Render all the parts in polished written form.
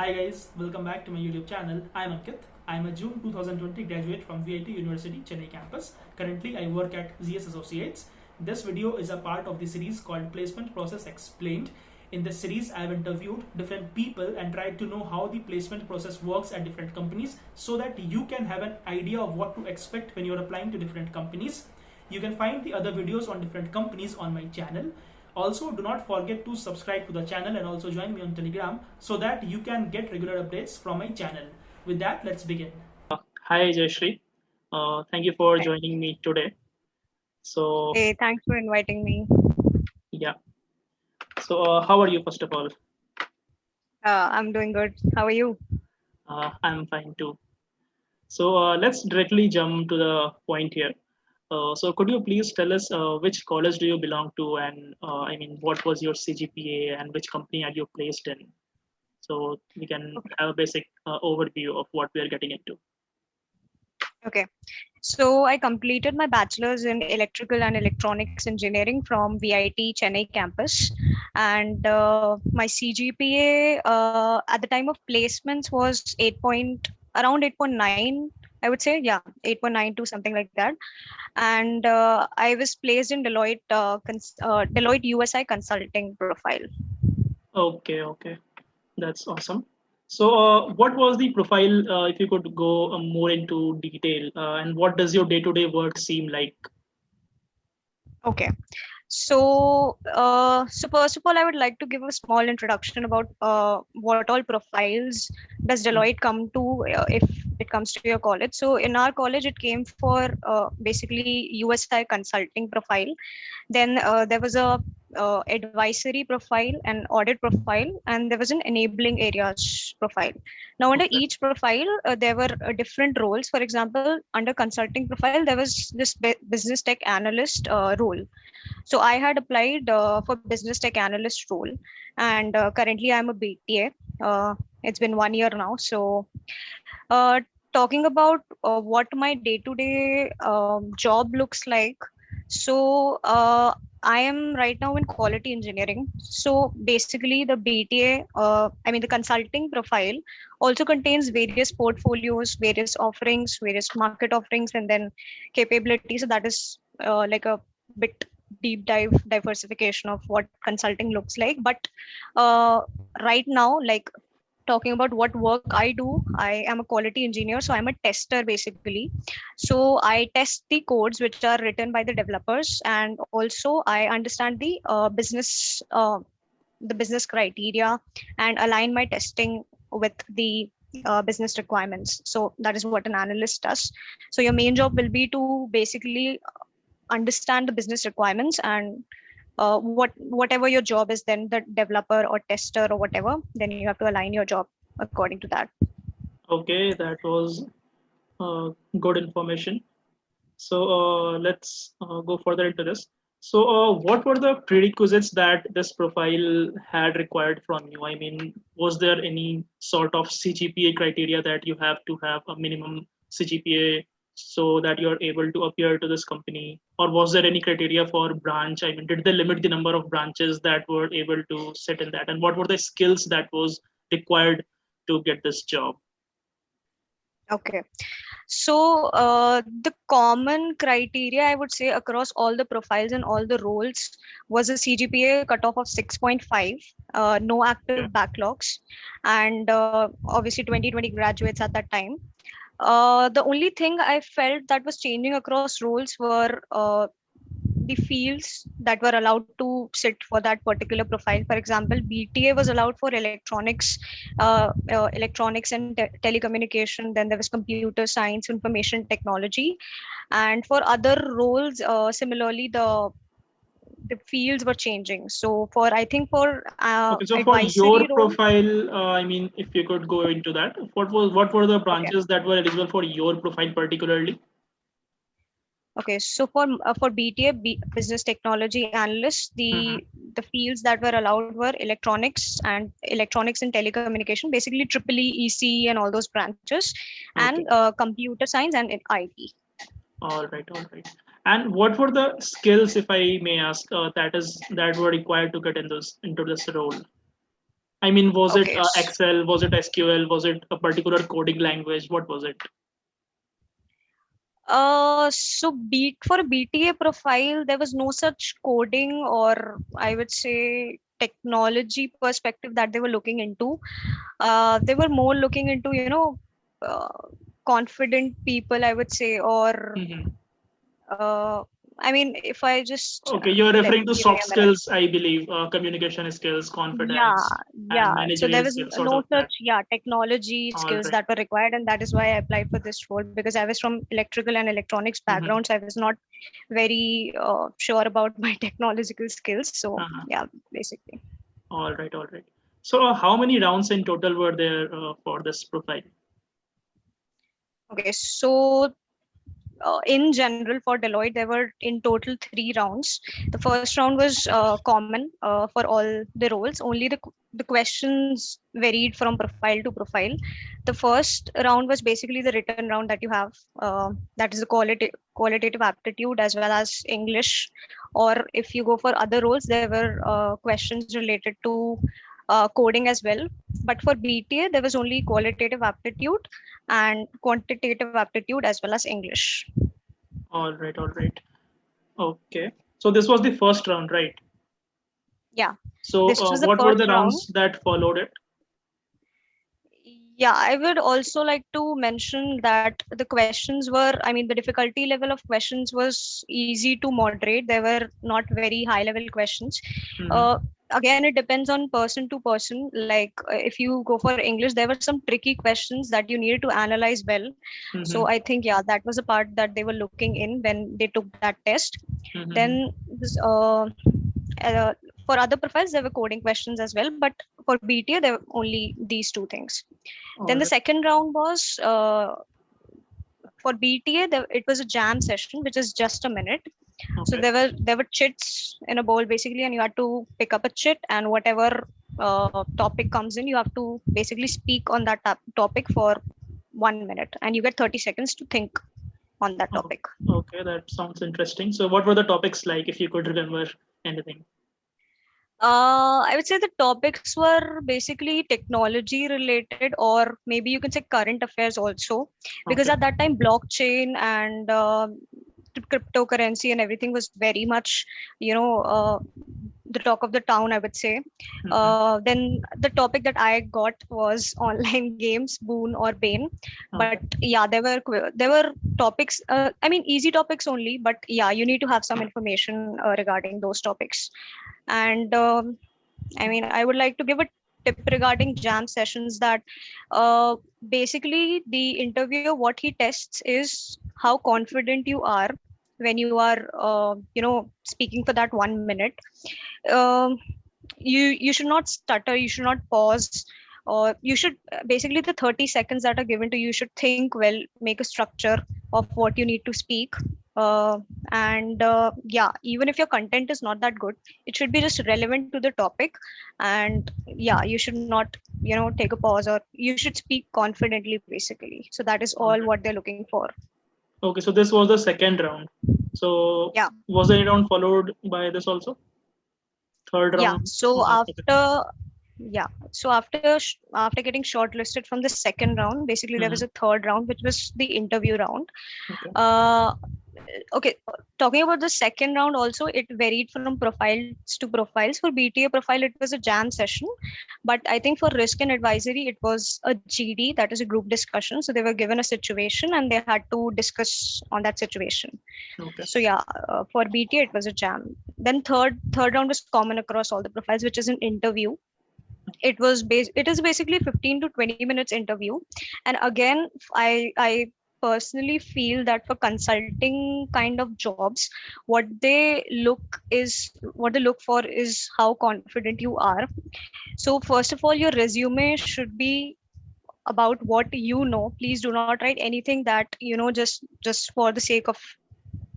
Hi guys, welcome back to my YouTube channel. I'm Ankit. I'm a June 2020 graduate from VIT University Chennai campus. Currently, I work at ZS Associates. This video is a part of the series called Placement Process Explained. In this series, I've interviewed different people and tried to know how the placement process works at different companies so that you can have an idea of what to expect when you're applying to different companies. You can find the other videos on different companies on my channel. Also, do not forget to subscribe to the channel and also join me on Telegram so that you can get regular updates from my channel. With that, let's begin. Hi, Jayshree. Thank you for Hi. joining me today. So, Hey, thanks for inviting me. yeah. So, how are you, first of all? I'm doing good. How are you? I'm fine too. So, let's directly jump to the point here. So, could you please tell us which college do you belong to, and what was your CGPA, and which company are you placed in? So we can Okay. have a basic overview of what we are getting into. Okay. So I completed my bachelor's in electrical and electronics engineering from VIT Chennai campus, and my CGPA at the time of placements was around 8.9. I would say, yeah, 8.92, something like that. And I was placed in Deloitte USI consulting profile. Okay, okay, that's awesome. So, what was the profile? If you could go more into detail, and what does your day-to-day work seem like? Okay. So first of all, I would like to give a small introduction about what all profiles does Deloitte come to if it comes to your college. So in our college, it came for basically USI consulting profile. Then there was a advisory profile, an audit profile, and there was an enabling areas profile. Now, under Okay, each profile, there were different roles. For example, under consulting profile, there was this business tech analyst role. So I had applied for business tech analyst role, and currently I'm a BTA. It's been 1 year now. So uh, talking about what my day-to-day job looks like. So I am right now in quality engineering. So basically, the BTA, the consulting profile, also contains various portfolios, various offerings, various market offerings, and then capabilities. So that is like a bit deep dive diversification of what consulting looks like. But right now, like talking about what work I do, I am a quality engineer, so I'm a tester basically. So I test the codes which are written by the developers, and also I understand the business criteria and align my testing with the business requirements. So that is what an analyst does. So your main job will be to basically understand the business requirements, and whatever your job is, then the developer or tester or whatever, then you have to align your job according to that. okay, that was good information. So let's go further into this. So, what were the prerequisites that this profile had required from you? I mean, was there any sort of CGPA criteria that you have to have a minimum CGPA so that you're able to appear to this company? Or was there any criteria for branch? I mean, did they limit the number of branches that were able to sit in that? And what were the skills that was required to get this job? Okay. So the common criteria, I would say, across all the profiles and all the roles was a CGPA cutoff of 6.5, no active Okay. backlogs, and obviously 2020 graduates at that time. The only thing I felt that was changing across roles were the fields that were allowed to sit for that particular profile. For example, BTA was allowed for electronics and telecommunication. Then there was computer science, information technology, and for other roles, similarly the fields were changing. So for I think for Okay, so for advisory your role, profile, if you could go into that, what were the okay. branches that were eligible for your profile particularly? Okay, so for BTA, Business Technology Analyst, Hmm. the fields that were allowed were electronics and telecommunication, basically triple EC and all those branches, Okay, and computer science and in IT. all right, all right. And what were the skills, if I may ask, that were required to get in this into this role? I mean, was it Okay. Excel? Was it SQL? Was it a particular coding language? What was it? For a BTA profile, there was no such coding or I would say technology perspective that they were looking into. They were more looking into, uh, confident people, I would say, or Hmm. uh, I mean, if I just Okay, you're let referring to give me soft a minute. skills, I believe, communication skills, Yeah, confidence, and yeah. So there managerial was skills, sort no of that. such, yeah, technology All skills right. that were required, and that is why I applied for this role because I was from electrical and electronics Mm-hmm. background, so I was not very sure about my technological skills. So Uh-huh. yeah, basically. All right, all right. So, how many rounds in total were there for this profile? Okay, so in general for Deloitte, there were in total 3 rounds. The first round was common for all the roles. Only the questions varied from profile to profile. The first round was basically the written round that you have. That is the qualitative aptitude as well as English. Or if you go for other roles, there were questions related to coding as well. But for BTA, there was only qualitative aptitude and quantitative aptitude as well as English. All right, all right. Okay. So, this was the first round, right? Yeah, So, this was the what were first the round. rounds that followed it? Yeah, I would also like to mention that the questions were, I mean, the difficulty level of questions was easy to moderate. They were not very high level questions. Mm-hmm. Uh, Again, it depends on person to person. Like if you go for English, there were some tricky questions that you needed to analyze well. So Mm-hmm. I think, yeah, that was a part that they were looking in when they took that test. Mm-hmm. Then uh, for other profiles, there were coding questions as well, but for BTA, there were only these two things. All Then the right. second round was for BTA. It was a jam session, which is just a minute. So Okay. there were chits in a bowl basically, and you had to pick up a chit, and whatever topic comes in, you have to basically speak on that topic for 1 minute, and you get 30 seconds to think on that Oh, topic. okay, that sounds interesting. So, what were the topics like, if you could remember anything? I would say the topics were basically technology related, or maybe you can say current affairs also, because Okay. at that time blockchain and cryptocurrency and everything was very much, the talk of the town, I would say. Mm-hmm. Then the topic that I got was online games, boon or bane. But Okay. yeah, there were topics. I mean, easy topics only, but yeah, you need to have some information regarding those topics. And I mean, I would like to give a tip regarding jam sessions that uh, basically the interviewer, what he tests is how confident you are when you are, speaking for that 1 minute. Um, you should not stutter, you should not pause, or you should basically the 30 seconds that are given to you, you should think well, make a structure of what you need to speak. And Yeah, even if your content is not that good, it should be just relevant to the topic. And yeah, you should not, take a pause, or you should speak confidently basically. So that is All all right. what they're looking for. Okay, so this was the second round. So, Yeah. was any round followed by this also? Third Yeah. round? So Okay. after Yeah. So after getting shortlisted from the second round, basically there was Mm-hmm. a third round, which was the interview round. Okay. Uh, okay. Talking about the second round, also it varied from profiles to profiles. For BTA profile, it was a jam session, but I think for risk and advisory, it was a GD, that is a group discussion. So they were given a situation and they had to discuss on that situation. Okay. So yeah, for BTA, it was a jam. Then third round was common across all the profiles, which is an interview. It is basically 15 to 20 minutes interview. And again, I personally feel that for consulting kind of jobs, what they look for is how confident you are. So first of all, your resume should be about what you know. Please do not write anything that, just for the sake of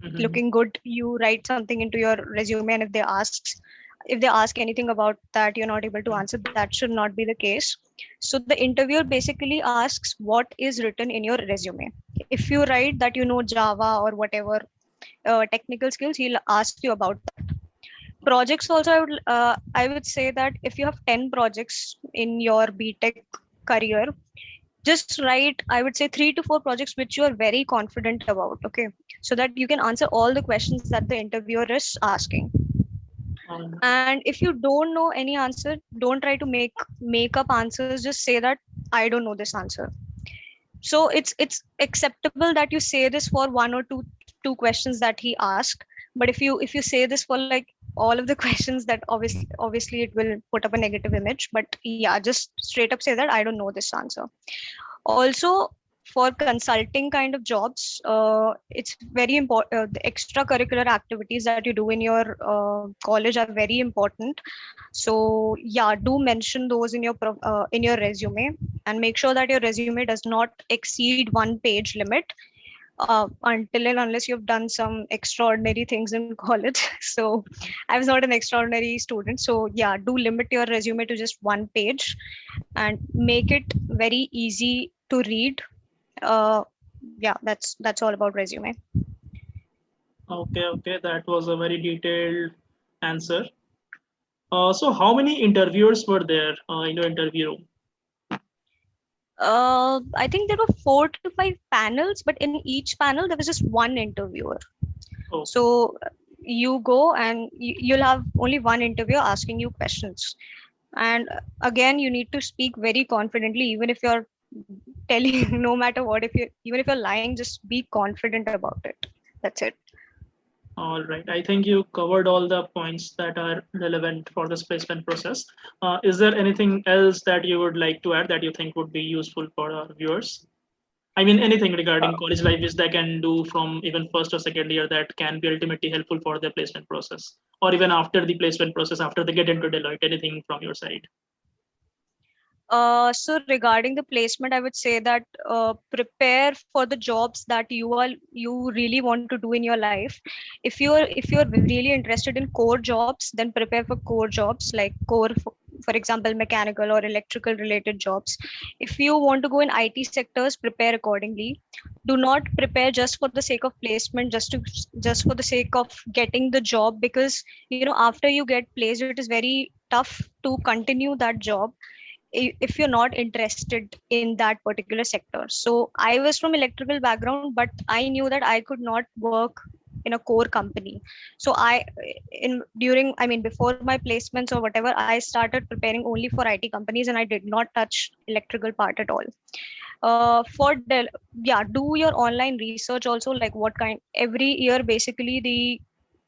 Mm-hmm. looking good, you write something into your resume, and if they ask anything about that, you're not able to answer. That should not be the case. So the interviewer basically asks what is written in your resume. If you write that you know Java or whatever technical skills, he'll ask you about that. Projects also, I would say that if you have 10 projects in your BTech career, just write, I would say, 3 to 4 projects which you are very confident about. Okay, so that you can answer all the questions that the interviewer is asking. Um, And if you don't know any answer, don't try to make up answers. Just say that I don't know this answer. So it's acceptable that you say this for one or two questions that he asked. But if you say this for like all of the questions, that obviously it will put up a negative image. But yeah, just straight up say that I don't know this answer. Also, for consulting kind of jobs, it's very important. The extracurricular activities that you do in your college are very important. So yeah, do mention those in your resume, and make sure that your resume does not exceed 1 page limit, until and unless you've done some extraordinary things in college. So I was not an extraordinary student. So yeah, do limit your resume to just 1 page, and make it very easy to read. uh yeah, that's all about resume. okay, okay, that was a very detailed answer. So how many interviewers were there in your interview room? I think there were 4 to 5 panels, but in each panel there was just one interviewer. Oh, So you go and you'll have only one interviewer asking you questions. And again, you need to speak very confidently, even if you're telling no matter what, if you even if you're lying, just be confident about it. That's it. all right. I think you covered all the points that are relevant for this placement process. Is there anything else that you would like to add that you think would be useful for our viewers? I mean, anything regarding college life which they can do from even first or second year that can be ultimately helpful for their placement process, or even after the placement process, after they get into Deloitte, anything from your side? So regarding the placement, I would say that prepare for the jobs that you really want to do in your life. If you're really interested in core jobs, then prepare for core jobs, like for example, mechanical or electrical related jobs. If you want to go in IT sectors, prepare accordingly. Do not prepare just for the sake of placement, just for the sake of getting the job, because after you get placed, it is very tough to continue that job if you're not interested in that particular sector. So I was from electrical background, but I knew that I could not work in a core company. So in during I mean before my placements or whatever, I started preparing only for IT companies, and I did not touch electrical part at all. Yeah, do your online research also, like what kind every year basically the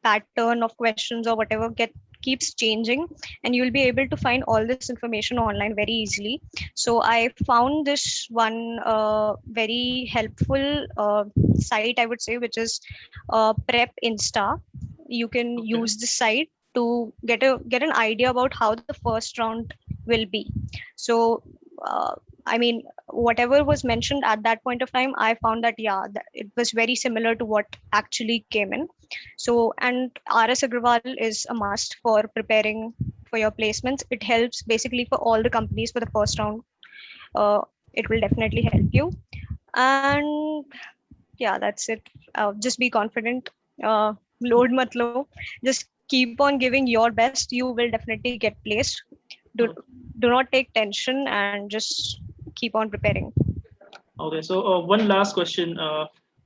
pattern of questions or whatever keeps changing, and you'll be able to find all this information online very easily. So I found this one very helpful site, I would say, which is Prep Insta. You can Okay. use this site to get an idea about how the first round will be. So uh, I mean, whatever was mentioned at that point of time, I found that yeah, it was very similar to what actually came in. So, and RS Agrawal is a must for preparing for your placements. It helps basically for all the companies for the first round. Uh, it will definitely help you. And yeah, that's it. Just be confident. Load mat lo. Just keep on giving your best. You will definitely get placed. Do, do not take tension, and just keep on preparing. Okay, so one last question.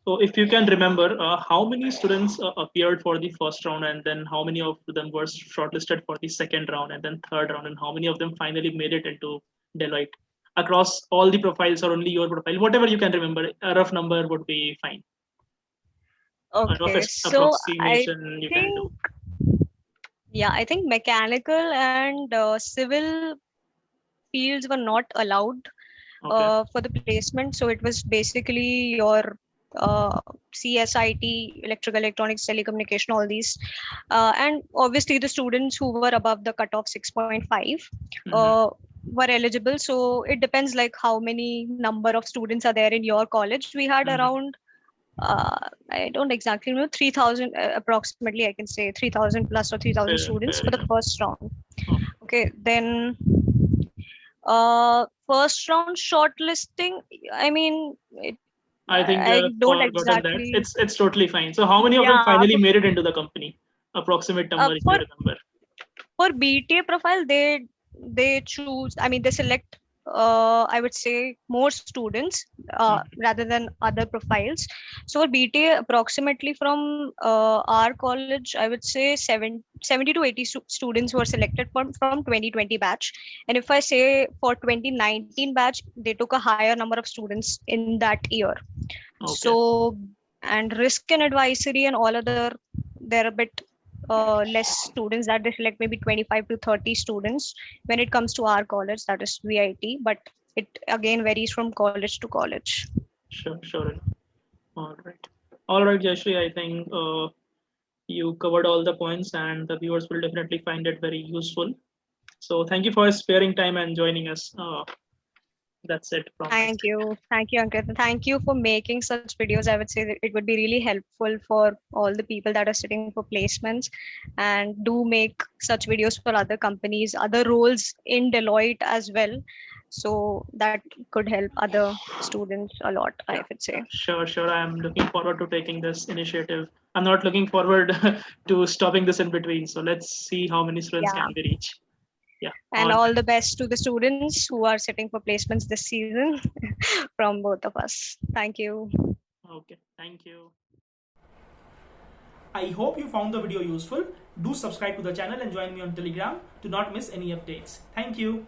So if you can remember, how many students appeared for the first round, and then how many of them were shortlisted for the second round, and then third round, and how many of them finally made it into Deloitte? Across all the profiles or only your profile, whatever you can remember, a rough number would be fine. A rough Okay, so I approximation you can do. think, yeah, I think mechanical and civil fields were not allowed Okay. for the placement. So it was basically your CSIT, electrical, electronics, telecommunication, all these. And obviously, the students who were above the cutoff 6.5 Mm-hmm. were eligible. So it depends like how many number of students are there in your college. We had Mm-hmm. around I don't exactly know, 3,000 approximately, I can say 3,000 plus or 3,000 students Fair for the enough. first round. Okay. Okay, then first round shortlisting, I mean, I think I don't forgotten that. exactly, It's totally fine. So how many of them yeah, finally made it into the company? approximate number if you For remember. BTA profile, they choose. I mean, they select. I would say more students rather than other profiles. So for BTA, approximately from our college, I would say 70 to 80 students were selected from 2020 batch. And if I say for 2019 batch, they took a higher number of students in that year. Okay. So, and risk and advisory and all other, they're a bit less students that they select, maybe 25 to 30 students when it comes to our college, that is VIT, but it again varies from college to college. Sure. All right, Jayshree. I think you covered all the points, and the viewers will definitely find it very useful. So thank you for sparing time and joining us. That's it from my side. Thank you, Ankit. Thank you for making such videos. I would say that it would be really helpful for all the people that are sitting for placements, and do make such videos for other companies, other roles in Deloitte as well. So that could help other students a lot, I would say. Sure. I'm looking forward to taking this initiative. I'm not looking forward to stopping this in between. So let's see how many students Yeah. can we reach. Yeah. And All all right. the best to the students who are sitting for placements this season from both of us. Thank you. Okay. Thank you. I hope you found the video useful. Do subscribe to the channel and join me on Telegram to not miss any updates. Thank you.